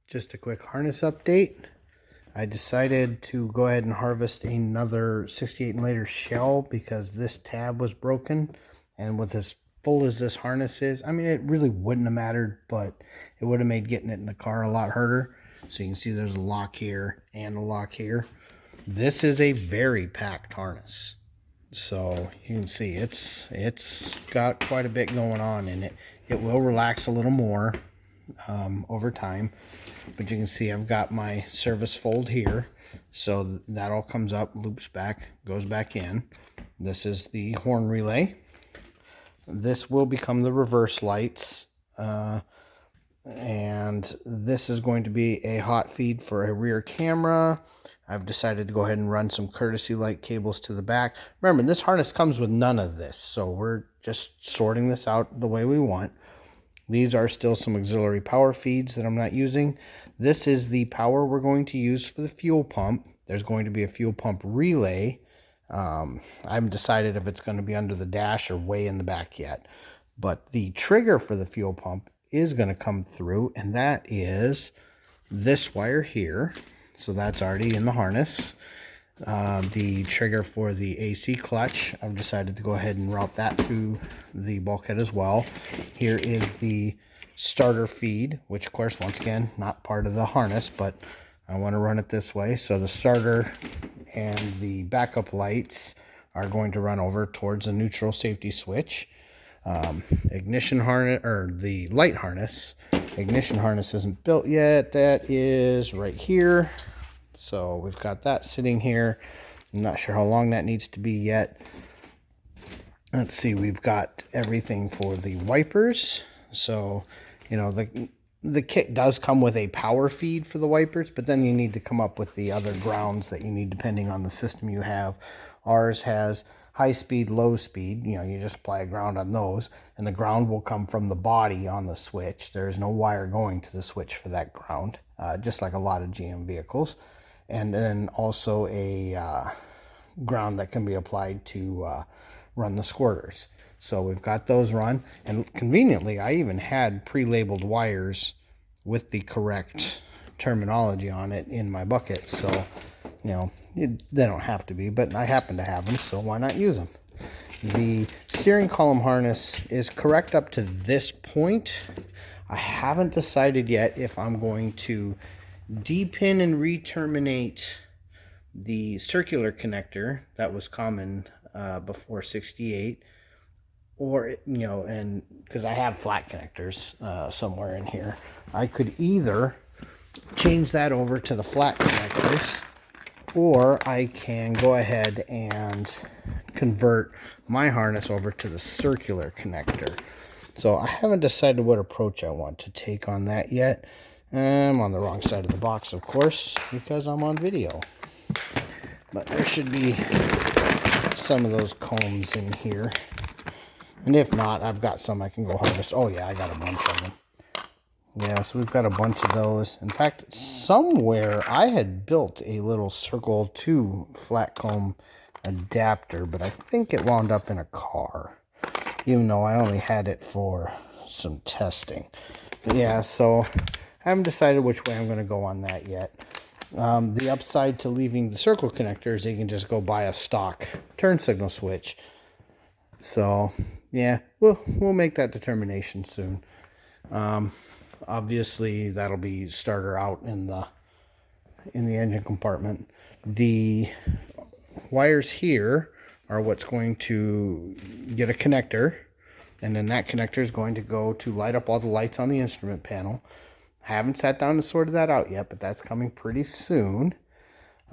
Just a quick harness update. I decided to go ahead and harvest another 68 and later shell because this tab was broken, and with as full as this harness is, I mean, it really wouldn't have mattered, but it would have made getting it in the car a lot harder. So you can see there's a lock here and a lock here. This is a very packed harness, so you can see it's got quite a bit going on in it. It will relax a little more over time, but you can see I've got my service fold here, so that all comes up, loops back, goes back in. This is the horn relay. This will become the reverse lights, and this is going to be a hot feed for a rear camera. I've decided to go ahead and run some courtesy light cables to the back. Remember, this harness comes with none of this, so we're just sorting this out the way we want. These are still some auxiliary power feeds that I'm not using. This is the power we're going to use for the fuel pump. There's going to be a fuel pump relay. I haven't decided if it's going to be under the dash or way in the back yet. But the trigger for the fuel pump is going to come through, and that is this wire here. So that's already in the harness. The trigger for the AC clutch, I've decided to go ahead and route that through the bulkhead as well. Here is the starter feed, which of course, once again, not part of the harness, but I want to run it this way. So the starter and the backup lights are going to run over towards the neutral safety switch. Ignition harness, or the light harness. Ignition harness isn't built yet. That is right here. So we've got that sitting here. I'm not sure how long that needs to be yet. Let's see, we've got everything for the wipers. So, you know, the kit does come with a power feed for the wipers, but then you need to come up with the other grounds that you need depending on the system you have. Ours has high speed, low speed. You know, you just apply a ground on those, and the ground will come from the body on the switch. There's no wire going to the switch for that ground, just like a lot of GM vehicles. And then also a ground that can be applied to run the squirters. So we've got those run, and conveniently I even had pre-labeled wires with the correct terminology on it in my bucket. So, you know, they don't have to be, but I happen to have them, so why not use them? The steering column harness is correct up to this point. I haven't decided yet if I'm going to depin and re-terminate the circular connector that was common before 68, or, you know, and because I have flat connectors somewhere in here, I could either change that over to the flat connectors, or I can go ahead and convert my harness over to the circular connector. So I haven't decided what approach I want to take on that yet. I'm on the wrong side of the box, of course, because I'm on video. But there should be some of those combs in here. And if not, I've got some I can go harvest. Oh yeah, I got a bunch of them. Yeah, so we've got a bunch of those. In fact, somewhere I had built a little Circle 2 flat comb adapter, but I think it wound up in a car, even though I only had it for some testing. But yeah, so I haven't decided which way I'm going to go on that yet. The upside to leaving the circle connector is you can just go buy a stock turn signal switch. So yeah, we'll make that determination soon. Obviously that'll be starter out in the engine compartment. The wires here are what's going to get a connector, and then that connector is going to go to light up all the lights on the instrument panel. I haven't sat down and sorted that out yet, but that's coming pretty soon.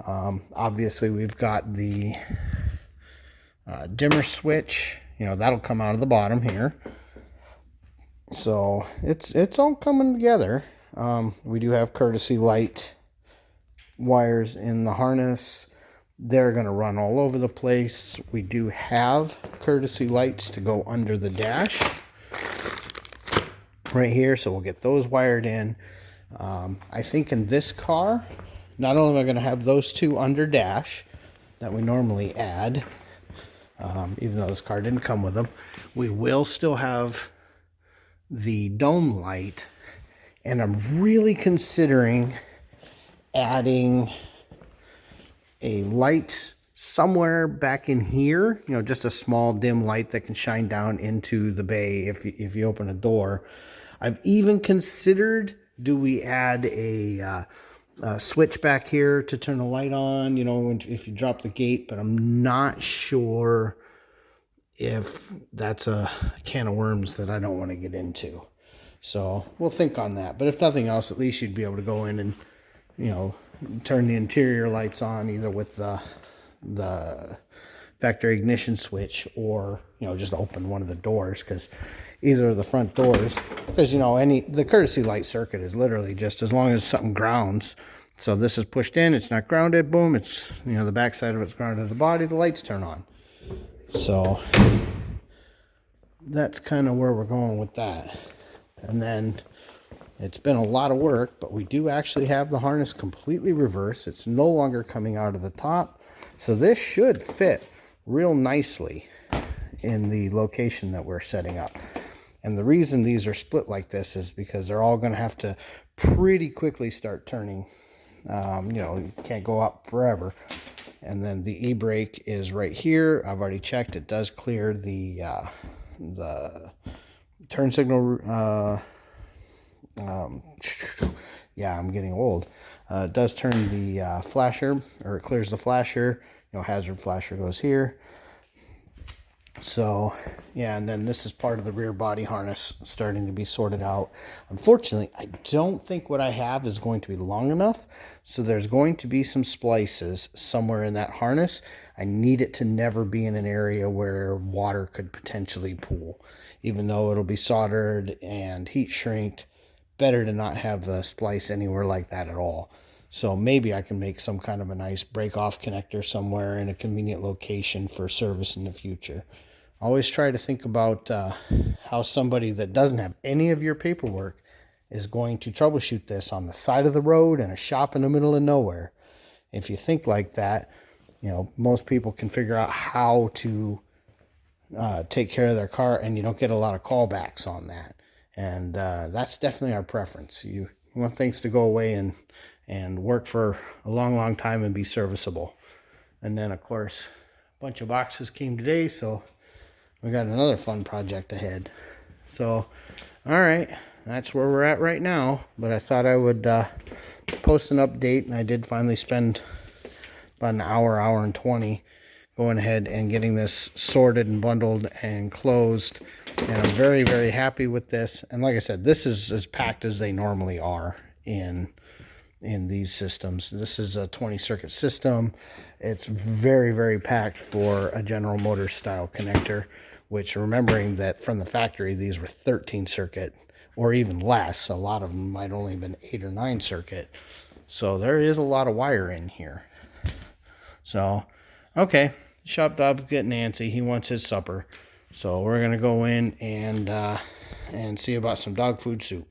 Obviously, we've got the dimmer switch. You know, that'll come out of the bottom here. So it's all coming together. We do have courtesy light wires in the harness. They're going to run all over the place. We do have courtesy lights to go under the dash right here, so we'll get those wired in. I think in this car, not only am I going to have those two under dash that we normally add, even though this car didn't come with them, we will still have the dome light And I'm really considering adding a light somewhere back in here, you know, just a small dim light that can shine down into the bay if you open a door. I've even considered, do we add a switch back here to turn the light on, you know, if you drop the gate, but I'm not sure if that's a can of worms that I don't want to get into. So we'll think on that. But if nothing else, at least you'd be able to go in and, you know, turn the interior lights on either with the factory ignition switch, or, you know, just open one of the doors, because either of the front doors, because, you know, the courtesy light circuit is literally just as long as something grounds. So this is pushed in, it's not grounded, boom, it's, you know, the back side of it's grounded to the body, the lights turn on. So that's kind of where we're going with that. And then it's been a lot of work, but we do actually have the harness completely reversed. It's no longer coming out of the top. So this should fit real nicely in the location that we're setting up. And the reason these are split like this is because they're all going to have to pretty quickly start turning. You know, you can't go up forever. And then the e-brake is right here. I've already checked. It does clear the turn signal. Yeah, I'm getting old. It does turn the flasher, or it clears the flasher. You know, hazard flasher goes here. So, yeah, and then this is part of the rear body harness starting to be sorted out. Unfortunately, I don't think what I have is going to be long enough. So there's going to be some splices somewhere in that harness. I need it to never be in an area where water could potentially pool. Even though it'll be soldered and heat shrinked, better to not have a splice anywhere like that at all. So maybe I can make some kind of a nice break-off connector somewhere in a convenient location for service in the future. Always try to think about how somebody that doesn't have any of your paperwork is going to troubleshoot this on the side of the road in a shop in the middle of nowhere. If you think like that, you know, most people can figure out how to take care of their car, and you don't get a lot of callbacks on that. And that's definitely our preference. You want things to go away and work for a long, long time and be serviceable. And then, of course, a bunch of boxes came today, so we got another fun project ahead. So, all right, that's where we're at right now. But I thought I would post an update, and I did finally spend about an hour and 20 going ahead and getting this sorted and bundled and closed. And I'm very, very happy with this. And like I said, this is as packed as they normally are in these systems. This is a 20 circuit system. It's very, very packed for a General Motors style connector, which, remembering that from the factory these were 13 circuit or even less. A lot of them might only have been 8 or 9 circuit. So there is a lot of wire in here. So, okay, Shop Dog's getting antsy. He wants his supper. So we're going to go in and see about some dog food soup.